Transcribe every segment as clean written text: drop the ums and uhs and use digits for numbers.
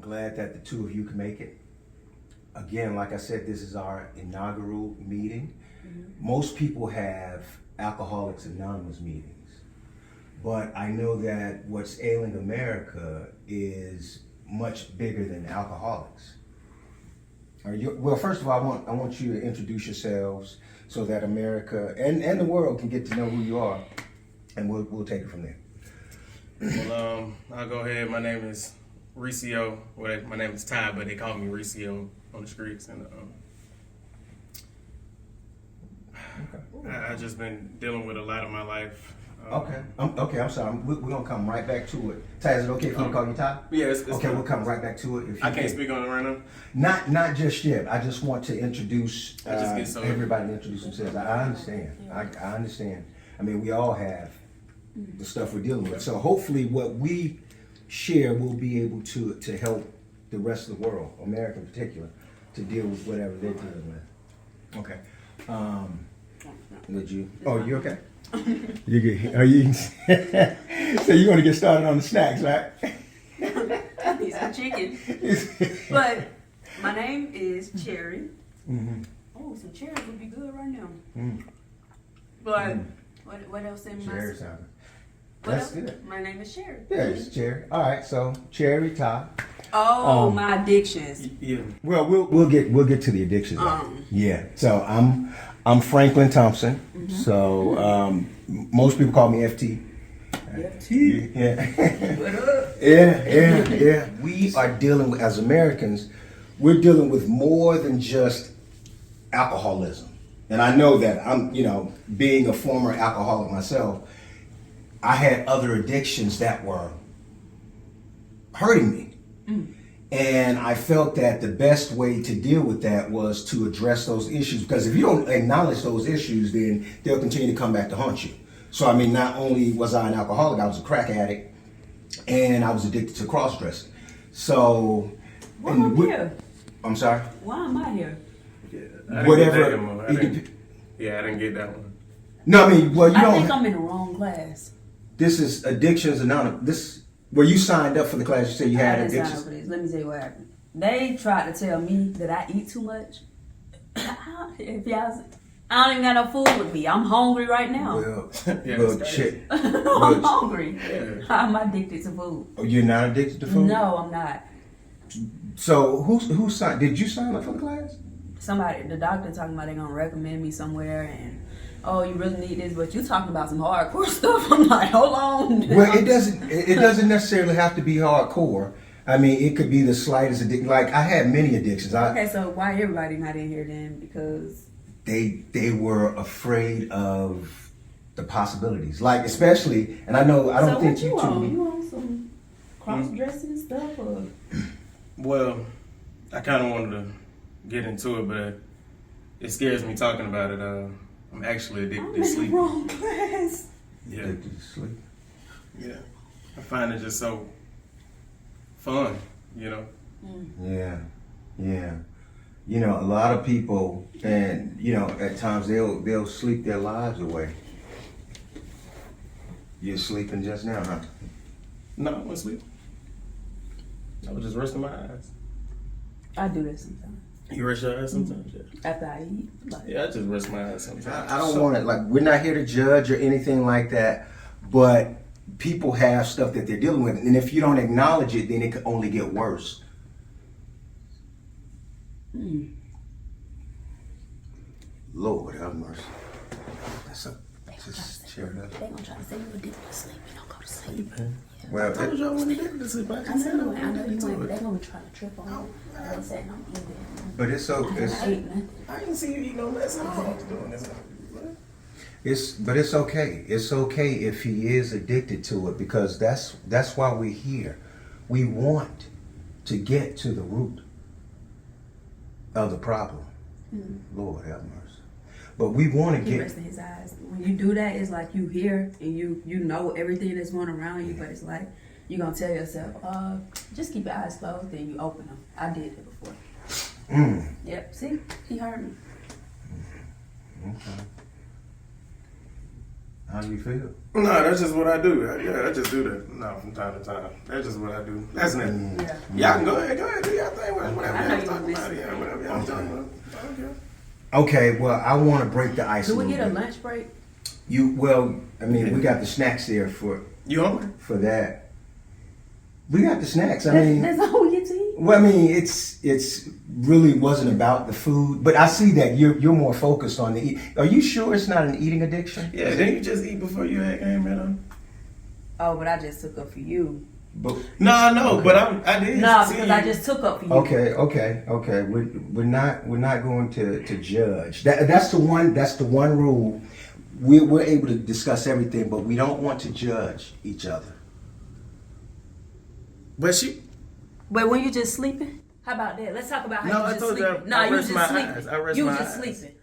glad that the two of you can make it. Again, like I said, this is our inaugural meeting. Most people have Alcoholics Anonymous meetings, but I know that what's ailing America is much bigger than alcoholics. Well, first of all, I want you to introduce yourselves so that America and the world can get to know who you are, and we'll take it from there. Well, I'll go ahead. My name is Ricio. Well, my name is Ty, but they call me Ricio on the streets, and I just been dealing with a lot of my life. I'm sorry. We're gonna come right back to it. Ty, is it okay if you call you Ty? Yeah, it's okay. We'll come right back to it. If you I can't speak on it right now. Not just yet. I just want to introduce everybody to introduce themselves. I understand. I understand. I mean, we all have the stuff we're dealing with. So hopefully, what we share will be able to help the rest of the world, America in particular, to deal with whatever they're dealing with. Okay. Would you? Oh, you okay? You good? Are you? So you're gonna get started on the snacks, right? I need some chicken. But my name is Cherry. Oh, some cherries would be good right now. But what else in my? Cherry sound. What That's else? good. My name is Cherry. Yeah, it's Cherry. All right, so Cherry, Ty. Oh, my addictions. Yeah. Well, we'll get to the addictions. Yeah. So I'm Franklin Thompson. So most people call me FT. FT. Yeah. What up? Yeah. We are dealing with, as Americans, we're dealing with more than just alcoholism. And I know that I'm, being a former alcoholic myself, I had other addictions that were hurting me. And I felt that the best way to deal with that was to address those issues, because if you don't acknowledge those issues, then they'll continue to come back to haunt you. So, I mean, not only was I an alcoholic, I was a crack addict, and I was addicted to cross-dressing. So, Why am I here? I'm sorry? Why am I here? Yeah, Whatever. I didn't get that one. No, I mean, well, you I don't. think I'm in the wrong class. This is Addictions Anonymous. Where you signed up for the class, you said you had I didn't sign addictions. up for this. Let me tell you what happened. They tried to tell me that I eat too much. If y'all, I don't even got no food with me. I'm hungry right now. Well, Yeah, well, that's shit. I'm hungry. Yeah. I'm addicted to food. Oh, you're not addicted to food? No, I'm not. So who signed? Did you sign up for the class? Somebody, the doctor talking about they gonna recommend me somewhere, and oh, you really need this, but you talking about some hardcore stuff. I'm like, hold on. Well, it doesn't necessarily have to be hardcore. I mean, it could be the slightest addiction. Like, I had many addictions. Okay, so why everybody not in here then? Because they were afraid of the possibilities. Like, especially, and I don't so think what you two. on? You on some cross-dressing stuff or? Well, I kind of wanted to get into it, but it scares me talking about it. I'm actually addicted I'm to in sleep. the wrong class. Yeah. Addicted to sleep. Yeah. I find it just so fun, Yeah. A lot of people, and at times they'll sleep their lives away. You're sleeping just now, huh? No, I wasn't sleeping. I was just resting my eyes. I do that sometimes. You rest your eyes sometimes? Yeah. After I eat. Like, Yeah, I just rest my eyes sometimes. I don't want to, we're not here to judge or anything like that, but people have stuff that they're dealing with, and if you don't acknowledge it, then it could only get worse. Lord have mercy. That's a chair. they gonna try to say you addicted to sleep. You don't go to sleep. Well, I told you I wasn't addicted to sleep. I I know you ain't. They it. gonna try to trip on you. They said don't eat it. but it's so I ate nothing. I didn't see you eat no less. I was doing this. it's okay. It's okay if he is addicted to it, because that's why we're here. We want to get to the root of the problem. Lord have mercy. But we want to He get. resting his eyes. When you do that, it's like you hear and you know everything that's going around you, but it's like you're gonna tell yourself, just keep your eyes closed, then you open them. I did it before. Yep. See, he heard me. Okay. How do you feel? No, that's just what I do. Yeah, I just do that. No, from time to time. That's just what I do. That's not. Yeah. Y'all can go ahead, do y'all thing. Whatever I know y'all you talking about. missing. Yeah, whatever y'all talking about. I don't care. Okay, well, I want to break the ice. Do we little get a bit. lunch break? We got the snacks there for You hungry? that. We got the snacks. I mean, That's all we get to eat? well, I mean, it's really wasn't about the food, but I see that you're more focused on the eat. Are you sure it's not an eating addiction? Yeah, didn't you just eat before you had came in? Oh, but I just took up for you. But, No, I know, Okay. but I did. No, see because you. I just took up for you. okay. We're not going to judge. That's the one rule. We're able to discuss everything, but we don't want to judge each other. But she. But when you just sleeping? How about that? Let's talk about how No, you I just told you sleeping. I No, you rest just my sleeping. eyes. I rest You my just eyes. sleeping.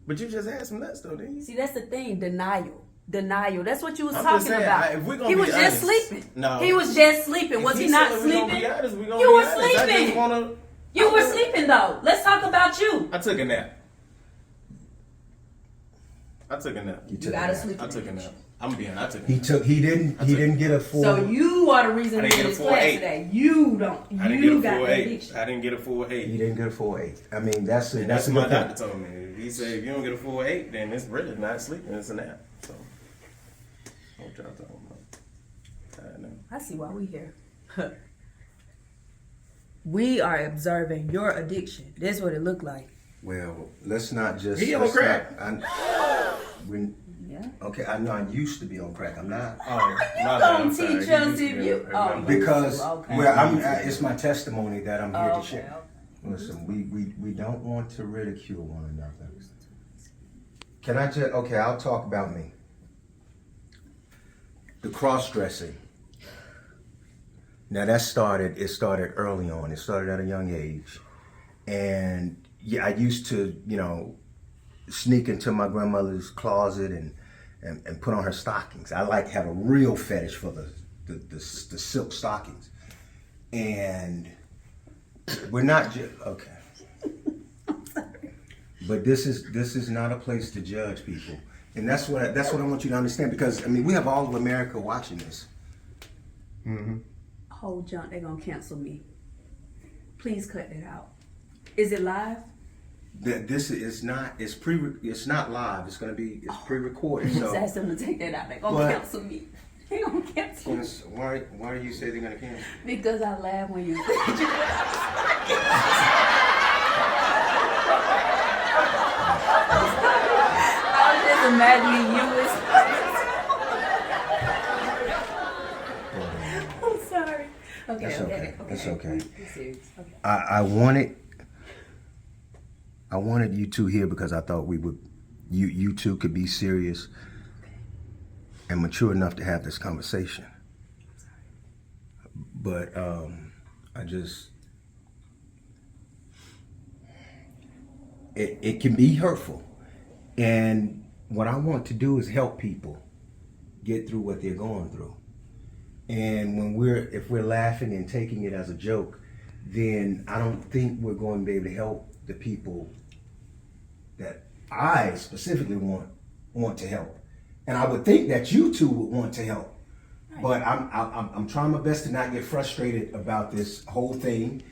But you just had some nuts though, didn't you? See, that's the thing. Denial. That's what you was I'm talking just saying, about. if we're gonna He be was honest, just sleeping. no. He was just sleeping. Was If he he not said we gonna sleeping? be honest, we gonna You be were honest. I just sleeping. wanna. You were sleeping though. Let's talk about you. I took a nap. I took a nap. You You gotta that. sleep. I took a nap. I'm being. I took. A He nap. took. He didn't get a full. So you are the reason I we didn't in get a this full class 8. today. You don't. I didn't You get a got full the 8. addiction. I didn't get a full 8. He didn't get a full 8. I mean, that's And a that's good what my point. doctor told me. He said if you don't get a full 8, then it's really not sleeping. It's a nap. So what y'all talking about? I know. I see why we here. We are observing your addiction. That's what it looked like. Well, let's not just. He on let's crack. Yeah. Okay, I know I used to be on crack. I'm not. Oh, You my bad, gonna I'm sorry. teach He us used to if be you- a- oh, Because Okay. it's my testimony that I'm here Oh, to okay, share. okay. Listen, we don't want to ridicule one another. Can I just I'll talk about me. The cross dressing. Now it started early on. It started at a young age. And yeah, I used to, sneak into my grandmother's closet and put on her stockings. I have a real fetish for the silk stockings. And we're not just okay. But this is not a place to judge people, and that's what I want you to understand. Because we have all of America watching this. Mm-hmm. Hold junk, they're gonna cancel me. Please cut that out. Is it live? This is not. It's not live. It's pre-recorded. Just So ask them to take that out. They're gonna cancel me. They're gonna cancel me. why do you say they're gonna cancel? Because I laugh when you I was just imagining you as I'm sorry. Okay, That's okay. That's okay. Be serious. Okay. I wanted you two here because I thought you two could be serious and mature enough to have this conversation. But it can be hurtful. And what I want to do is help people get through what they're going through. And if we're laughing and taking it as a joke, then I don't think we're going to be able to help the people that I specifically want to help. And I would think that you two would want to help. Right. But I'm trying my best to not get frustrated about this whole thing.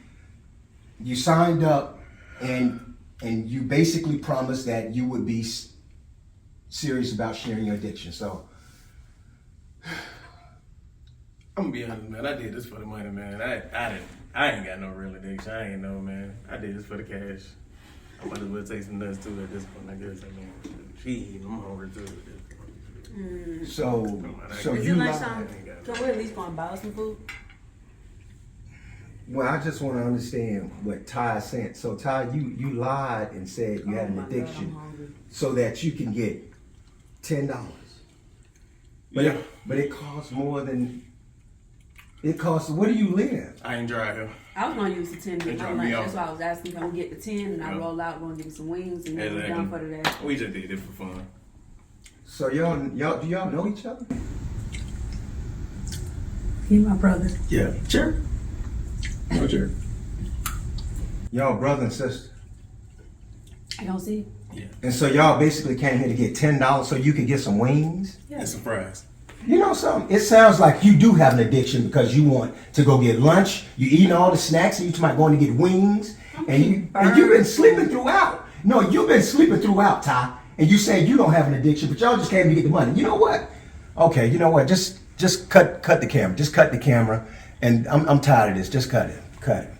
You signed up and you basically promised that you would be serious about sharing your addiction. So I'm gonna be honest, man. I did this for the money, man. I ain't got no real addiction. I ain't know, man. I did this for the cash. I might as well take some nuts too at this point. I guess. I'm hungry too. So Is you it lied. lunchtime? Can we at least go and buy some food? Well, I just want to understand what Ty is saying. So Ty, you lied and said you had an my God, addiction I'm hungry. so that you can get $10. Yeah. But it costs more than it costs. Where do you live? I ain't dry here. I was gonna use the 10 to They get my drop lunch. me That's off. why I was asking if I would get the 10 and I Yeah. roll out, gonna give me some wings and then we're done for today. We just did it for fun. So y'all do y'all know each other? He my brother. Yeah. Sure. Oh, sure. Y'all brother and sister. You don't see? Yeah. And so y'all basically came here to get $10 so you could get some wings? That's a surprise. You know something? It sounds like you do have an addiction because you want to go get lunch. You eating all the snacks and you talking about going to get wings. And you've been sleeping throughout. No, you've been sleeping throughout, Ty. And you say you don't have an addiction, but y'all just came to get the money. You know what? Okay, you know what? Just cut the camera. Just cut the camera. And I'm tired of this. Just cut it. Cut it.